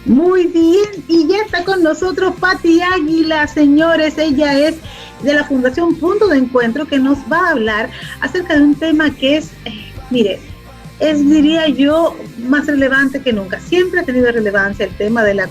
Muy bien, y ya está con nosotros Pati Águila, señores. Ella es de la Fundación Punto de Encuentro, que nos va a hablar acerca de un tema que es, mire, diría yo, más relevante que nunca. Siempre ha tenido relevancia el tema de la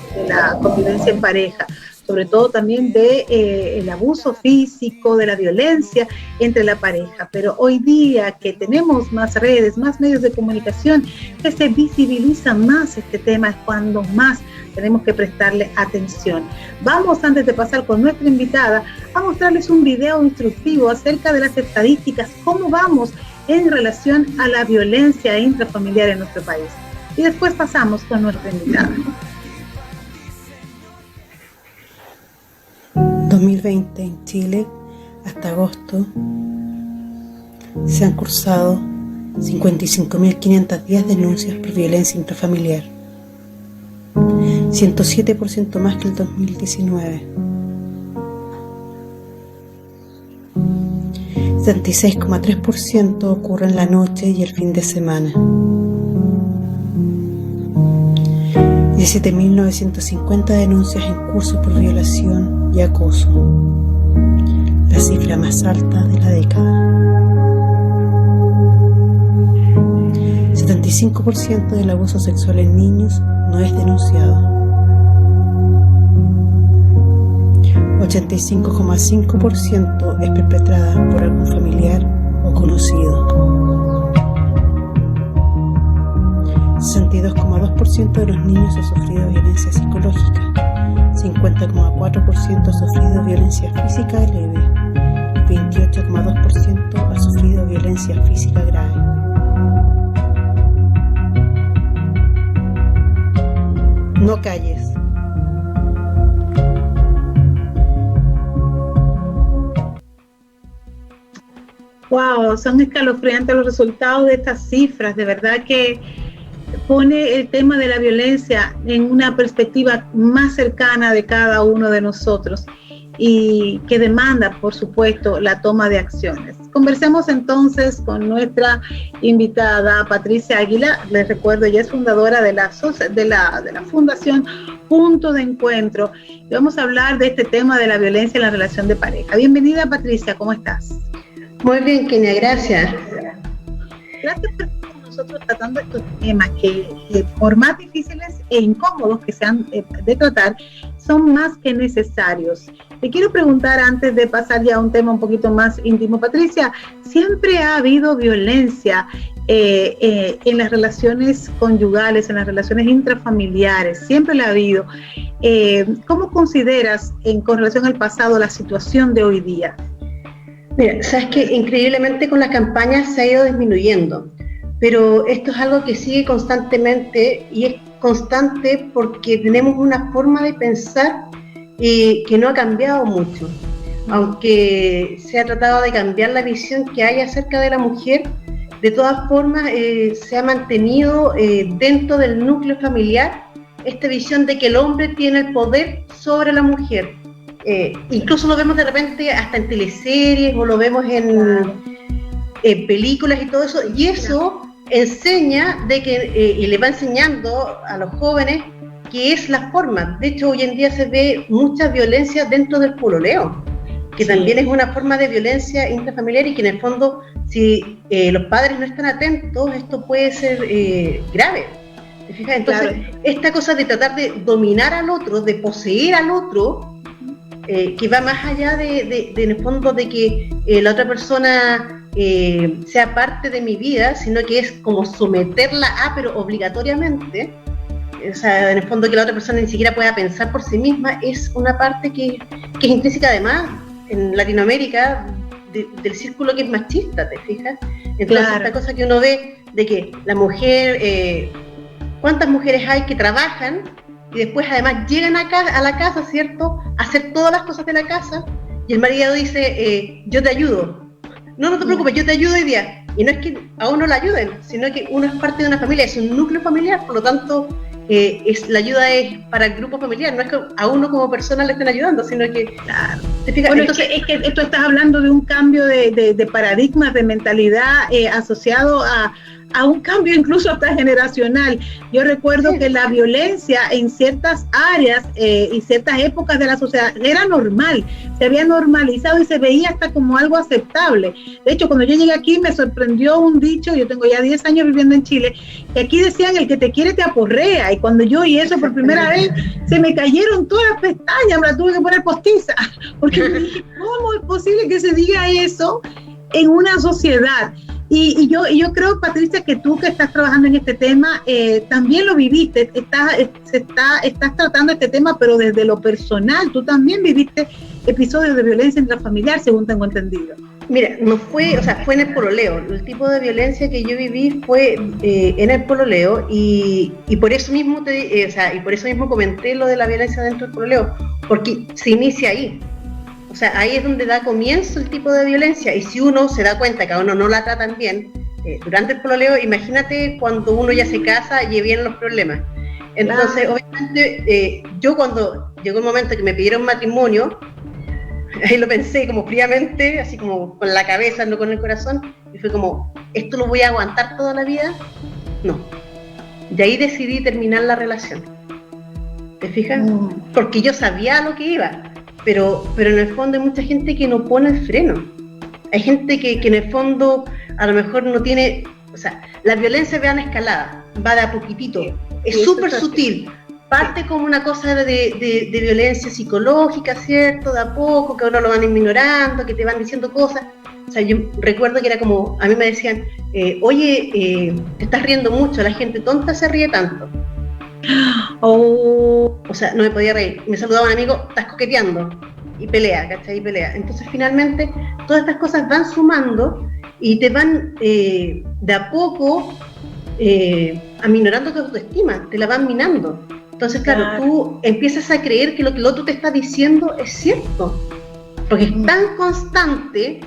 convivencia en pareja, sobre todo también el abuso físico, de la violencia entre la pareja. Pero hoy día que tenemos más redes, más medios de comunicación, que se visibiliza más este tema, es cuando más tenemos que prestarle atención. Vamos, antes de pasar con nuestra invitada, a mostrarles un video instructivo acerca de las estadísticas, cómo vamos en relación a la violencia intrafamiliar en nuestro país. Y después pasamos con nuestra invitada. 2020 en Chile, hasta agosto, se han cursado 55.510 denuncias por violencia intrafamiliar, 107% más que el 2019. 76,3% ocurre en la noche y el fin de semana. 17.950 denuncias en curso por violación y acoso, la cifra más alta de la década. 75% del abuso sexual en niños no es denunciado. 85,5% es perpetrada por algún familiar o conocido. 62,2% de los niños ha sufrido violencia psicológica, 50,4% ha sufrido violencia física leve y 28,2% ha sufrido violencia física grave. No calles. Wow, son escalofriantes los resultados de estas cifras. De verdad que pone el tema de la violencia en una perspectiva más cercana de cada uno de nosotros y que demanda, por supuesto, la toma de acciones. Conversemos entonces con nuestra invitada Patricia Águila. Les recuerdo, ella es fundadora de la Fundación Punto de Encuentro. Y vamos a hablar de este tema de la violencia en la relación de pareja. Bienvenida, Patricia, ¿cómo estás? Muy bien, Kenia, gracias. Gracias por estar con nosotros tratando estos temas que por más difíciles e incómodos que sean de tratar, son más que necesarios. Te quiero preguntar, antes de pasar ya a un tema un poquito más íntimo, Patricia, ¿siempre ha habido violencia en las relaciones conyugales, en las relaciones intrafamiliares? Siempre la ha habido. ¿Cómo consideras, con relación al pasado, la situación de hoy día? Mira, sabes que increíblemente con las campañas se ha ido disminuyendo, pero esto es algo que sigue constantemente y es constante porque tenemos una forma de pensar que no ha cambiado mucho. Aunque se ha tratado de cambiar la visión que hay acerca de la mujer, de todas formas se ha mantenido dentro del núcleo familiar esta visión de que el hombre tiene el poder sobre la mujer. Incluso lo vemos de repente hasta en teleseries o lo vemos en películas y todo eso, y eso enseña y le va enseñando a los jóvenes que es la forma. De hecho, hoy en día se ve mucha violencia dentro del pololeo, que también es una forma de violencia intrafamiliar y que en el fondo, si los padres no están atentos, esto puede ser grave. ¿Te fijas? Entonces, esta cosa de tratar de dominar al otro, de poseer al otro, que va más allá en el fondo de que la otra persona sea parte de mi vida, sino que es como someterla pero obligatoriamente. O sea, en el fondo que la otra persona ni siquiera pueda pensar por sí misma, es una parte que es intrínseca además en Latinoamérica del círculo que es machista, ¿te fijas? Entonces esta cosa que uno ve de que la mujer, ¿cuántas mujeres hay que trabajan y después además llegan a la casa, ¿cierto?, a hacer todas las cosas de la casa, y el marido dice, yo te ayudo. No te preocupes, yo te ayudo hoy día. Y no es que a uno le ayuden, sino que uno es parte de una familia, es un núcleo familiar, por lo tanto, la ayuda es para el grupo familiar, no es que a uno como persona le estén ayudando, sino que... Claro. ¿Te fijas? Bueno, entonces, es que tú estás hablando de un cambio de paradigmas, de mentalidad asociado a a un cambio incluso hasta generacional. Yo recuerdo que la violencia en ciertas áreas y ciertas épocas de la sociedad era normal, se había normalizado y se veía hasta como algo aceptable. De hecho, cuando yo llegué aquí me sorprendió un dicho, yo tengo ya 10 años viviendo en Chile, que aquí decían el que te quiere te aporrea, y cuando yo oí eso por primera vez, se me cayeron todas las pestañas, me las tuve que poner postiza, porque me dije, ¿cómo es posible que se diga eso en una sociedad? Y yo creo, Patricia, que tú que estás trabajando en este tema, también lo viviste, estás tratando este tema, pero desde lo personal, tú también viviste episodios de violencia intrafamiliar, según tengo entendido. Mira, fue en el pololeo. El tipo de violencia que yo viví fue en el pololeo y por eso mismo comenté lo de la violencia dentro del pololeo, porque se inicia ahí. O sea, ahí es donde da comienzo el tipo de violencia, y si uno se da cuenta que a uno no la tratan bien durante el pololeo, imagínate cuando uno ya se casa y vienen los problemas. Entonces, obviamente, yo cuando llegó el momento que me pidieron matrimonio, ahí lo pensé como fríamente, así como con la cabeza, no con el corazón, y fue como, ¿esto lo voy a aguantar toda la vida? No. Y ahí decidí terminar la relación. ¿Te fijas? Porque yo sabía a lo que iba. Pero en el fondo hay mucha gente que no pone el freno. Hay gente que en el fondo a lo mejor no tiene, o sea, la violencia va en escalada, va de a poquitito, es súper sutil, parte como una cosa de violencia psicológica, ¿cierto? De a poco, que ahora lo van ignorando, que te van diciendo cosas. O sea, yo recuerdo que era como, a mí me decían, oye, te estás riendo mucho, la gente tonta se ríe tanto. O sea, no me podía reír. Me saludaba un amigo, estás coqueteando, y pelea, ¿cachai? Y pelea. Entonces, finalmente, todas estas cosas van sumando y te van de a poco aminorando tu autoestima, te la van minando. Entonces, claro, tú empiezas a creer que lo que el otro te está diciendo es cierto, porque es tan constante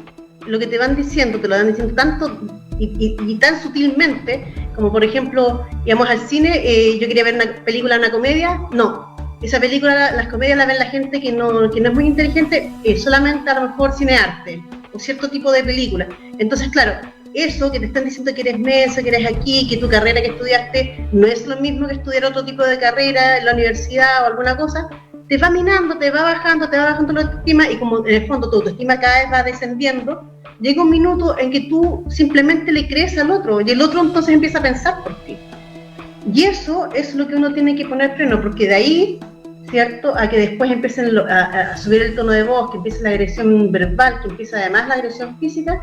lo que te van diciendo, te lo van diciendo tanto y tan sutilmente, como por ejemplo, íbamos al cine, yo quería ver una película, una comedia, no, esa película, las comedias la ven la gente que no es muy inteligente, solamente a lo mejor cinearte, o cierto tipo de película. Entonces, claro, eso que te están diciendo que eres mensa, que eres aquí, que tu carrera que estudiaste no es lo mismo que estudiar otro tipo de carrera en la universidad o alguna cosa, te va minando, te va bajando la autoestima, y como en el fondo tu autoestima cada vez va descendiendo, llega un minuto en que tú simplemente le crees al otro, y el otro entonces empieza a pensar por ti. Y eso es lo que uno tiene que poner freno, porque de ahí, ¿cierto?, a que después empiecen a subir el tono de voz, que empiece la agresión verbal, que empiece además la agresión física,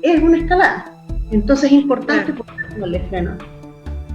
es una escalada. Entonces es importante ponerle freno.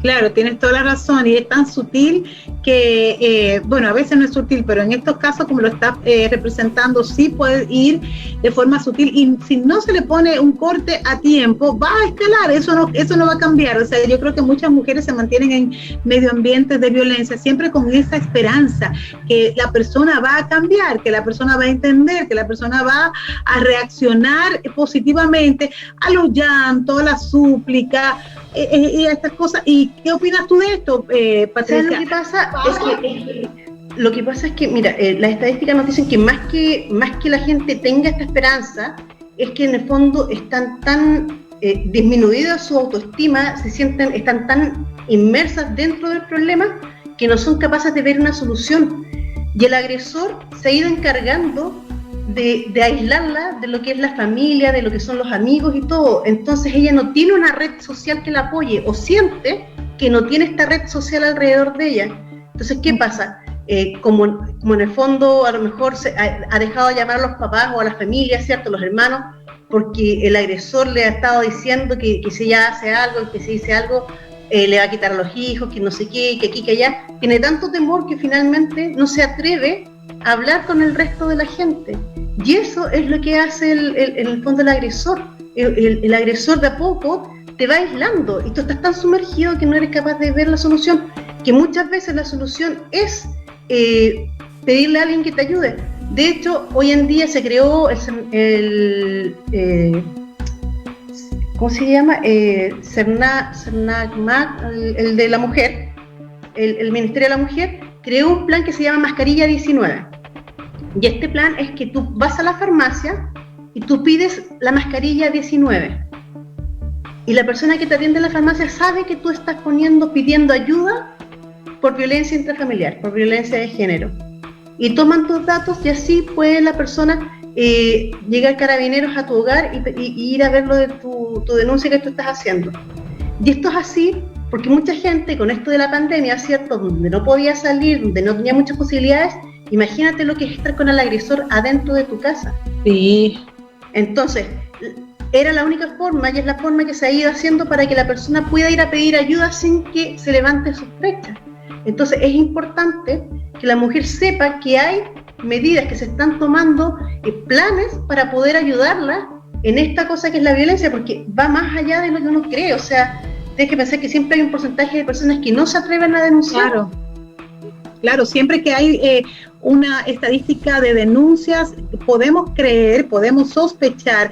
Claro, tienes toda la razón, y es tan sutil que, bueno, a veces no es sutil, pero en estos casos, como lo estás representando, sí puede ir de forma sutil, y si no se le pone un corte a tiempo, va a escalar, eso no va a cambiar. O sea, yo creo que muchas mujeres se mantienen en medio ambiente de violencia, siempre con esa esperanza, que la persona va a cambiar, que la persona va a entender, que la persona va a reaccionar positivamente a los llantos, a la súplica, y a estas cosas. ¿Y qué opinas tú de esto, Patricia? ¿Sabes lo que pasa es que, mira, las estadísticas nos dicen que más que la gente tenga esta esperanza, es que en el fondo están tan disminuidas su autoestima, están tan inmersas dentro del problema que no son capaces de ver una solución. Y el agresor se ha ido encargando de aislarla de lo que es la familia, de lo que son los amigos y todo. Entonces ella no tiene una red social que la apoye, o siente que no tiene esta red social alrededor de ella. Entonces, ¿qué pasa? Como en el fondo a lo mejor ha dejado de llamar a los papás o a las familias, ¿cierto?, los hermanos, porque el agresor le ha estado diciendo que si ella hace algo, que si dice algo, le va a quitar a los hijos, que no sé qué, que aquí, que allá. Tiene tanto temor que finalmente no se atreve a hablar con el resto de la gente. Y eso es lo que hace en el fondo el agresor. El agresor de a poco te va aislando y tú estás tan sumergido que no eres capaz de ver la solución, que muchas veces la solución es pedirle a alguien que te ayude. De hecho, hoy en día se creó ¿cómo se llama? CERNAC, el de la mujer, el Ministerio de la Mujer, creó un plan que se llama Mascarilla 19. Y este plan es que tú vas a la farmacia y tú pides la mascarilla 19. y la persona que te atiende en la farmacia sabe que tú estás pidiendo ayuda por violencia intrafamiliar, por violencia de género. Y toman tus datos y así puede la persona llegar carabineros a tu hogar y ir a ver lo de tu denuncia que tú estás haciendo. Y esto es así porque mucha gente con esto de la pandemia, ¿cierto?, donde no podía salir, donde no tenía muchas posibilidades, imagínate lo que es estar con el agresor adentro de tu casa. Sí. Entonces, era la única forma y es la forma que se ha ido haciendo para que la persona pueda ir a pedir ayuda sin que se levante sospecha. Entonces, es importante que la mujer sepa que hay medidas que se están tomando, planes para poder ayudarla en esta cosa que es la violencia, porque va más allá de lo que uno cree. O sea, tienes que pensar que siempre hay un porcentaje de personas que no se atreven a denunciar. Claro, siempre que hay una estadística de denuncias, podemos creer, podemos sospechar,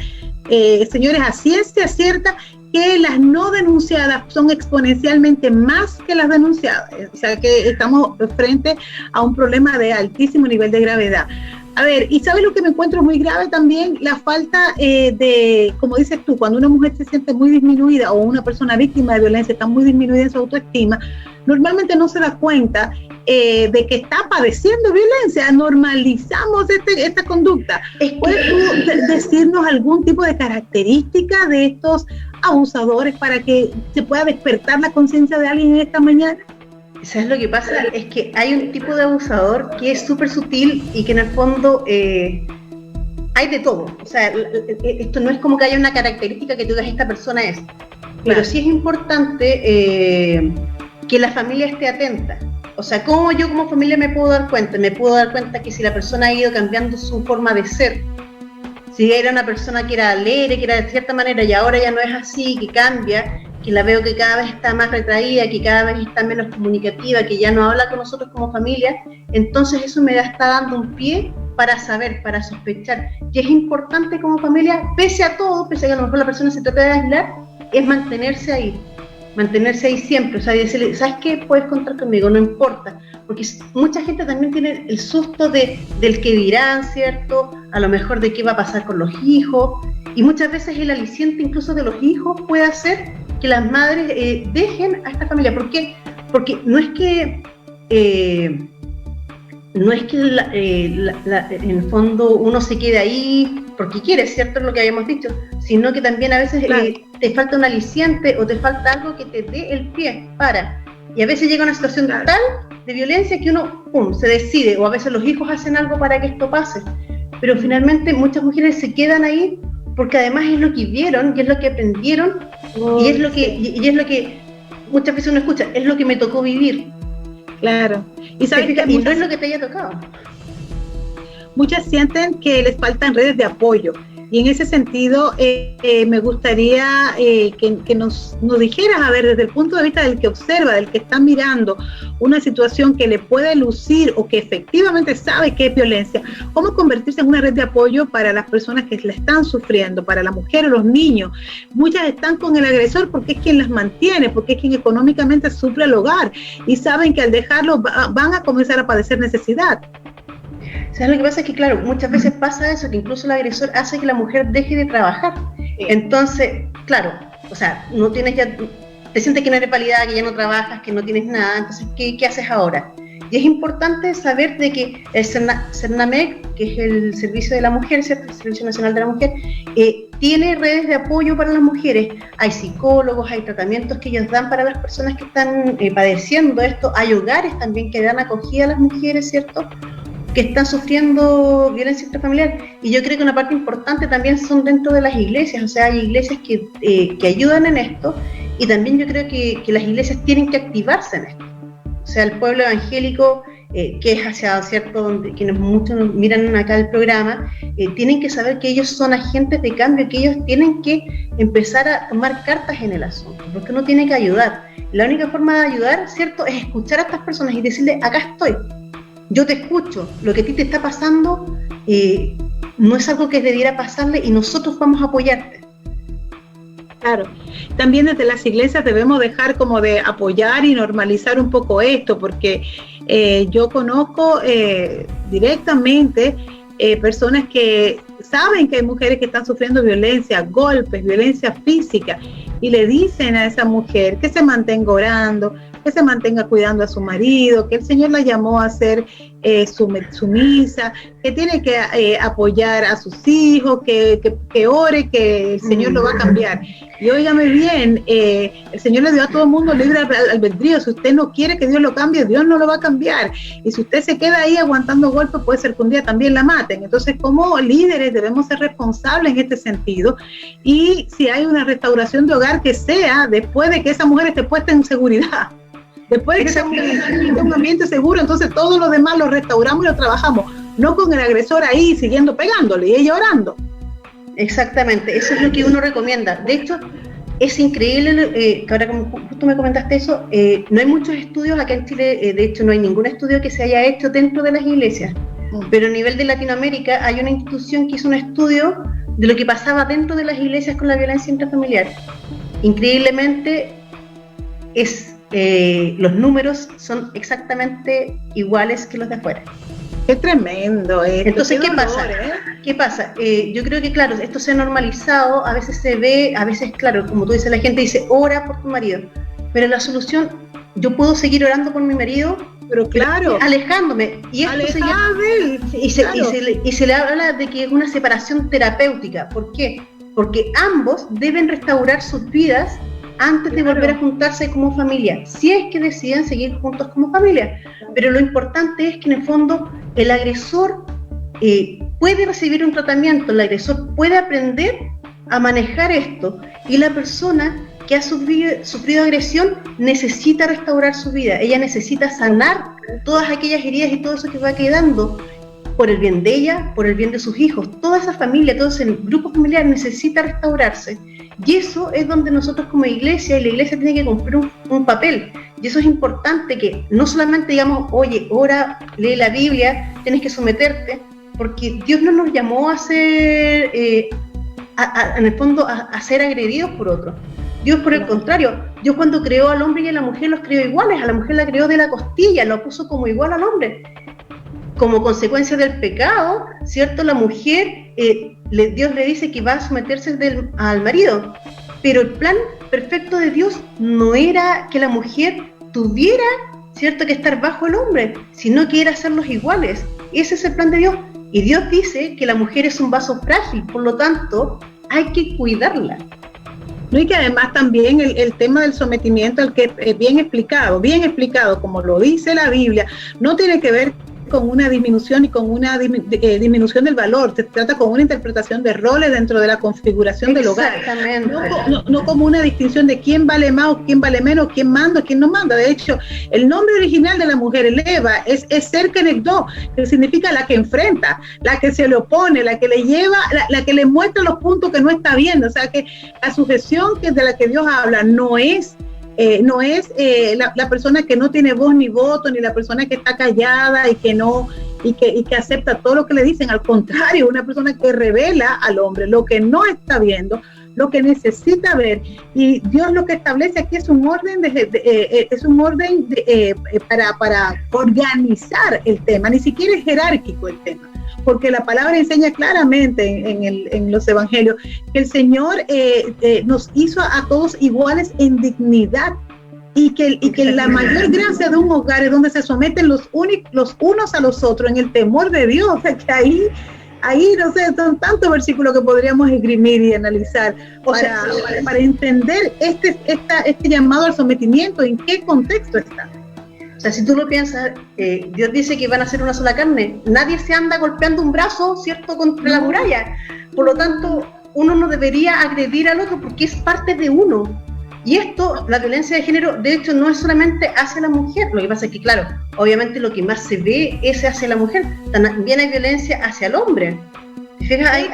señores, a ciencia cierta, que las no denunciadas son exponencialmente más que las denunciadas. O sea, que estamos frente a un problema de altísimo nivel de gravedad. A ver, ¿y sabes lo que me encuentro muy grave también? La falta de, como dices tú, cuando una mujer se siente muy disminuida o una persona víctima de violencia está muy disminuida en su autoestima, normalmente no se da cuenta de que está padeciendo violencia. Normalizamos esta conducta. ¿Puedes tú decirnos algún tipo de característica de estos abusadores para que se pueda despertar la conciencia de alguien en esta mañana? ¿Sabes lo que pasa? Es que hay un tipo de abusador que es súper sutil y que en el fondo hay de todo. O sea, esto no es como que haya una característica que tú digas esta persona es. Pero sí es importante que la familia esté atenta. O sea, ¿cómo yo como familia me puedo dar cuenta? Me puedo dar cuenta que si la persona ha ido cambiando su forma de ser, si era una persona que era alegre, que era de cierta manera y ahora ya no es así, que cambia, que la veo que cada vez está más retraída, que cada vez está menos comunicativa, que ya no habla con nosotros como familia, entonces eso me está dando un pie para saber, para sospechar. Y es importante como familia, pese a todo, pese a que a lo mejor la persona se trata de aislar, es mantenerse ahí siempre. O sea, decirle, ¿sabes qué? Puedes contar conmigo, no importa. Porque mucha gente también tiene el susto del que dirán, ¿cierto? A lo mejor de qué va a pasar con los hijos. Y muchas veces el aliciente incluso de los hijos puede hacer que las madres dejen a esta familia. ¿Por qué? Porque no es que en el fondo uno se quede ahí porque quiere, ¿cierto? Es lo que habíamos dicho, sino que también a veces te falta un aliciente o te falta algo que te dé el pie para. Y a veces llega una situación tal de violencia que uno se decide, o a veces los hijos hacen algo para que esto pase. Pero finalmente muchas mujeres se quedan ahí porque además es lo que vieron y es lo que aprendieron y es lo que muchas veces uno escucha, es lo que me tocó vivir. Claro. Y sabes que no es lo que te haya tocado. Muchas sienten que les faltan redes de apoyo. Y en ese sentido, me gustaría que nos dijeras, a ver, desde el punto de vista del que observa, del que está mirando una situación que le puede lucir o que efectivamente sabe que es violencia, ¿cómo convertirse en una red de apoyo para las personas que la están sufriendo, para la mujer o los niños? Muchas están con el agresor porque es quien las mantiene, porque es quien económicamente suple el hogar y saben que al dejarlo van a comenzar a padecer necesidad. ¿Sabes lo que pasa? Es que, claro, muchas veces pasa eso, que incluso el agresor hace que la mujer deje de trabajar. Entonces, claro, o sea, no tienes ya, te sientes que no eres validada, que ya no trabajas, que no tienes nada, entonces, ¿qué haces ahora? Y es importante saber de que el CERNAMEC, que es el Servicio de la Mujer, ¿cierto? El Servicio Nacional de la Mujer, tiene redes de apoyo para las mujeres. Hay psicólogos, hay tratamientos que ellos dan para las personas que están padeciendo esto, hay hogares también que dan acogida a las mujeres, ¿cierto?, que están sufriendo violencia intrafamiliar. Y yo creo que una parte importante también son dentro de las iglesias, o sea, hay iglesias que ayudan en esto, y también yo creo que las iglesias tienen que activarse en esto. O sea, el pueblo evangélico, que es hacia, ¿cierto?, donde quienes muchos miran acá el programa, tienen que saber que ellos son agentes de cambio, que ellos tienen que empezar a tomar cartas en el asunto, porque uno tiene que ayudar. La única forma de ayudar, ¿cierto?, es escuchar a estas personas y decirle, acá estoy, yo te escucho, lo que a ti te está pasando no es algo que debiera pasarle y nosotros vamos a apoyarte. Claro, también desde las iglesias debemos dejar como de apoyar y normalizar un poco esto, porque yo conozco directamente personas que saben que hay mujeres que están sufriendo violencia, golpes, violencia física, y le dicen a esa mujer que se mantenga orando, que se mantenga cuidando a su marido, que el Señor la llamó a ser sumisa, que tiene que apoyar a sus hijos, que ore, que el Señor lo va a cambiar. Y óigame bien, el Señor le dio a todo el mundo libre albedrío. Si usted no quiere que Dios lo cambie, Dios no lo va a cambiar. Y si usted se queda ahí aguantando golpes, puede ser que un día también la maten. Entonces, como líderes debemos ser responsables en este sentido. Y si hay una restauración de hogar, que sea después de que esa mujer esté puesta en seguridad. Después de que esa mujer esté en un ambiente seguro, entonces todo lo demás lo restauramos y lo trabajamos. No con el agresor ahí siguiendo pegándole y ella orando. Exactamente, eso es lo que uno recomienda. De hecho, es increíble, que ahora como justo me comentaste eso, no hay muchos estudios acá en Chile, de hecho no hay ningún estudio que se haya hecho dentro de las iglesias, pero a nivel de Latinoamérica hay una institución que hizo un estudio de lo que pasaba dentro de las iglesias con la violencia intrafamiliar. Increíblemente, los números son exactamente iguales que los de afuera. Qué tremendo. Entonces, ¿qué pasa? ¿Qué pasa? Yo creo que, claro, esto se ha normalizado, a veces se ve, a veces, claro, como tú dices, la gente dice, ora por tu marido, pero la solución, yo puedo seguir orando por mi marido, pero claro, alejándome, y se le habla de que es una separación terapéutica. ¿Por qué? Porque ambos deben restaurar sus vidas antes de volver a juntarse como familia, si es que deciden seguir juntos como familia. Pero lo importante es que en el fondo el agresor puede recibir un tratamiento, el agresor puede aprender a manejar esto, y la persona que ha sufrido agresión necesita restaurar su vida, ella necesita sanar todas aquellas heridas y todo eso que va quedando, por el bien de ella, por el bien de sus hijos. Toda esa familia, todo ese grupo familiar necesita restaurarse, y eso es donde nosotros como iglesia, y la iglesia tiene que cumplir un papel. Y eso es importante, que no solamente digamos, oye, ora, lee la Biblia, tienes que someterte, porque Dios no nos llamó a ser, en el fondo, a ser agredidos por otros. Dios, por el contrario, Dios cuando creó al hombre y a la mujer los creó iguales, a la mujer la creó de la costilla, lo puso como igual al hombre. Como consecuencia del pecado, ¿cierto? La mujer, Dios le dice que va a someterse al marido, pero el plan perfecto de Dios no era que la mujer tuviera, ¿cierto?, que estar bajo el hombre, sino que era hacerlos iguales. Ese es el plan de Dios. Y Dios dice que la mujer es un vaso frágil, por lo tanto, hay que cuidarla. No, y que además también el tema del sometimiento, al que es bien explicado, como lo dice la Biblia, no tiene que ver con una disminución y con una disminución del valor. Se trata con una interpretación de roles dentro de la configuración del hogar. No como una distinción de quién vale más o quién vale menos, quién manda o quién no manda. De hecho, el nombre original de la mujer, el Eva, es ser kenegdo, que significa la que enfrenta, la que se le opone, la que le lleva, la que le muestra los puntos que no está viendo. O sea que la sujeción de la que Dios habla no es la persona que no tiene voz ni voto, ni la persona que está callada y que acepta todo lo que le dicen. Al contrario, una persona que revela al hombre lo que no está viendo, lo que necesita ver. Y Dios lo que establece aquí es un orden para organizar el tema. Ni siquiera es jerárquico el tema, porque la palabra enseña claramente en los evangelios que el Señor nos hizo a todos iguales en dignidad, y que la mayor gracia de un hogar es donde se someten los unos a los otros en el temor de Dios. O sea, que ahí no sé, son tantos versículos que podríamos esgrimir y analizar para entender este llamado al sometimiento, en qué contexto está. O sea, si tú lo piensas, Dios dice que van a ser una sola carne. Nadie se anda golpeando un brazo, ¿cierto?, contra la muralla. Por lo tanto, uno no debería agredir al otro porque es parte de uno. Y esto, la violencia de género, de hecho, no es solamente hacia la mujer. Lo que pasa es que, claro, obviamente lo que más se ve es hacia la mujer. También hay violencia hacia el hombre. Fíjate,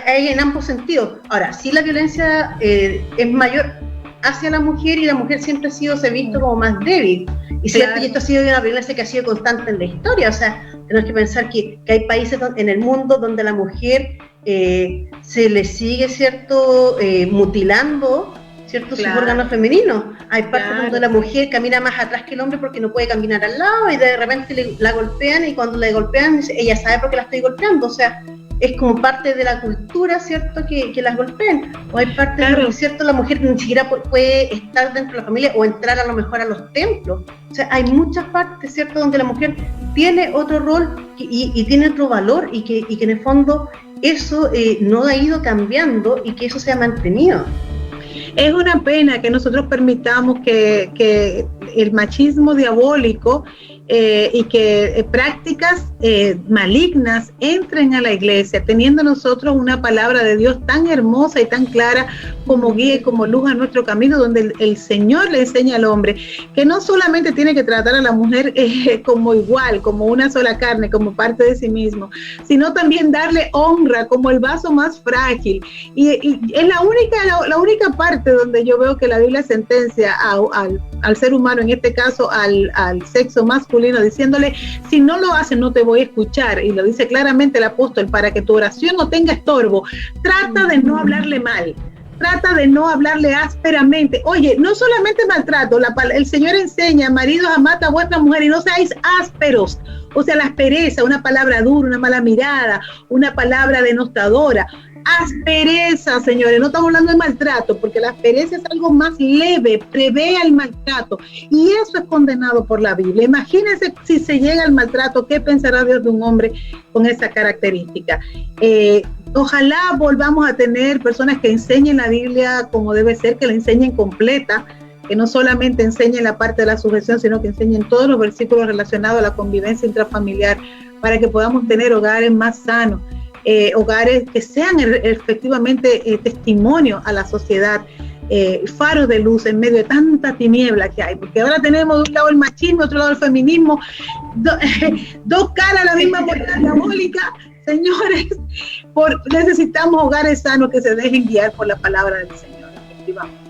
hay en ambos sentidos. Ahora, sí, la violencia es mayor hacia la mujer, y la mujer siempre se ha visto como más débil. Y cierto, claro. Y esto ha sido una violencia que ha sido constante en la historia. O sea, tenemos que pensar que hay países en el mundo donde la mujer se le sigue, ¿cierto?, mutilando, ¿cierto?, claro, sus órganos femeninos. Hay partes, claro, donde la mujer camina más atrás que el hombre porque no puede caminar al lado, y de repente la golpean, y cuando la golpean ella sabe por qué la estoy golpeando. O sea, es como parte de la cultura, ¿cierto?, que las golpeen, o hay parte, claro, de, ¿cierto?, la mujer ni siquiera puede estar dentro de la familia o entrar a lo mejor a los templos. O sea, hay muchas partes, ¿cierto?, donde la mujer tiene otro rol y tiene otro valor, y que en el fondo eso no ha ido cambiando y que eso se ha mantenido. Es una pena que nosotros permitamos que el machismo diabólico y que prácticas malignas entren a la iglesia, teniendo nosotros una palabra de Dios tan hermosa y tan clara como guía y como luz a nuestro camino, donde el Señor le enseña al hombre que no solamente tiene que tratar a la mujer como igual, como una sola carne, como parte de sí mismo, sino también darle honra como el vaso más frágil. Y es la única parte donde yo veo que la Biblia sentencia al ser humano, en este caso al sexo masculino, diciéndole: si no lo haces no te voy a escuchar. Y lo dice claramente el apóstol: para que tu oración no tenga estorbo, trata de no hablarle mal, trata de no hablarle ásperamente. Oye, no solamente maltrato, el Señor enseña: maridos, amad a vuestra mujer y no seáis ásperos. O sea, la aspereza, una palabra dura, una mala mirada, una palabra denostadora. Aspereza, señores, no estamos hablando de maltrato, porque la aspereza es algo más leve, prevé el maltrato, y eso es condenado por la Biblia. Imagínense si se llega al maltrato, ¿qué pensará Dios de un hombre con esa característica? Ojalá volvamos a tener personas que enseñen la Biblia como debe ser, que la enseñen completa, que no solamente enseñen la parte de la sujeción, sino que enseñen todos los versículos relacionados a la convivencia intrafamiliar, para que podamos tener hogares más sanos. Hogares que sean efectivamente testimonio a la sociedad, faros de luz en medio de tanta tiniebla que hay, porque ahora tenemos de un lado el machismo, de otro lado el feminismo, dos caras a la misma moneda diabólica. Señores, necesitamos hogares sanos que se dejen guiar por la palabra del Señor, efectivamente.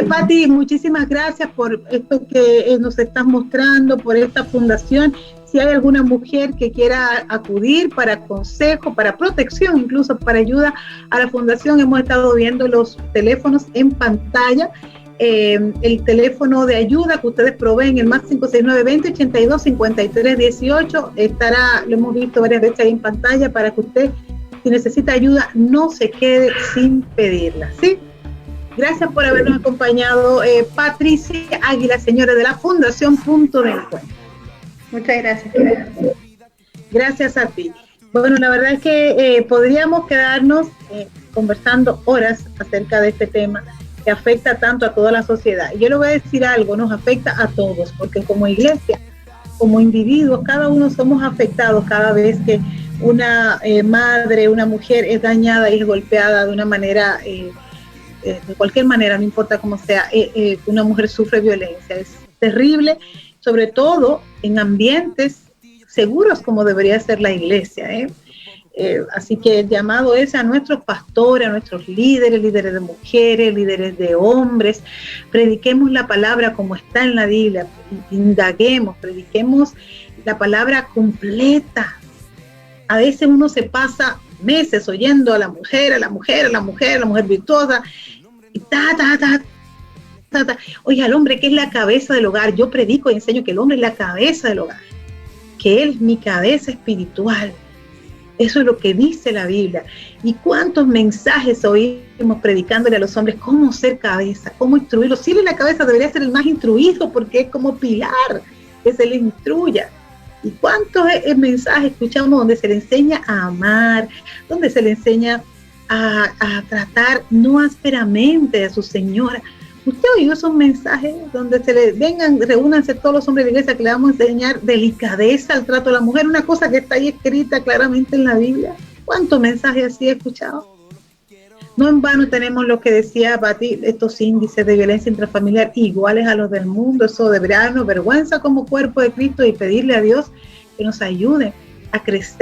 Pati, muchísimas gracias por esto que nos estás mostrando, por esta fundación. Si hay alguna mujer que quiera acudir para consejo, para protección, incluso para ayuda a la fundación, hemos estado viendo los teléfonos en pantalla. El teléfono de ayuda que ustedes proveen, el más 569-20-82-53-18, estará, lo hemos visto varias veces ahí en pantalla, para que usted, si necesita ayuda, no se quede sin pedirla, ¿sí? Gracias por habernos acompañado, Patricia Águila, señora de la Fundación Punto de Encuentro. Muchas gracias. Gracias a ti. Bueno, la verdad es que podríamos quedarnos conversando horas acerca de este tema que afecta tanto a toda la sociedad. Y yo le voy a decir algo: nos afecta a todos, porque como iglesia, como individuos, cada uno somos afectados cada vez que una madre, una mujer es dañada y es golpeada de una manera, de cualquier manera, no importa cómo sea, una mujer sufre violencia. Es terrible, sobre todo en ambientes seguros como debería ser la iglesia, así que el llamado es a nuestros pastores, a nuestros líderes de mujeres, líderes de hombres. Prediquemos la palabra como está en la Biblia, indaguemos, prediquemos la palabra completa. A veces uno se pasa meses oyendo a la mujer virtuosa, y oye, al hombre que es la cabeza del hogar. Yo predico y enseño que el hombre es la cabeza del hogar, que él es mi cabeza espiritual. Eso es lo que dice la Biblia. Y cuántos mensajes oímos predicándole a los hombres cómo ser cabeza, cómo instruirlos. Si él es la cabeza, debería ser el más instruido, porque es como pilar que se le instruya. Y cuántos mensajes escuchamos donde se le enseña a amar, donde se le enseña a tratar no ásperamente a su señora. ¿Usted oyó esos mensajes donde se le vengan, reúnanse todos los hombres de la iglesia, que le vamos a enseñar delicadeza al trato de la mujer? Una cosa que está ahí escrita claramente en la Biblia. ¿Cuántos mensajes así he escuchado? No en vano tenemos lo que decía Pati, estos índices de violencia intrafamiliar iguales a los del mundo. Eso debería darnos vergüenza como cuerpo de Cristo, y pedirle a Dios que nos ayude a crecer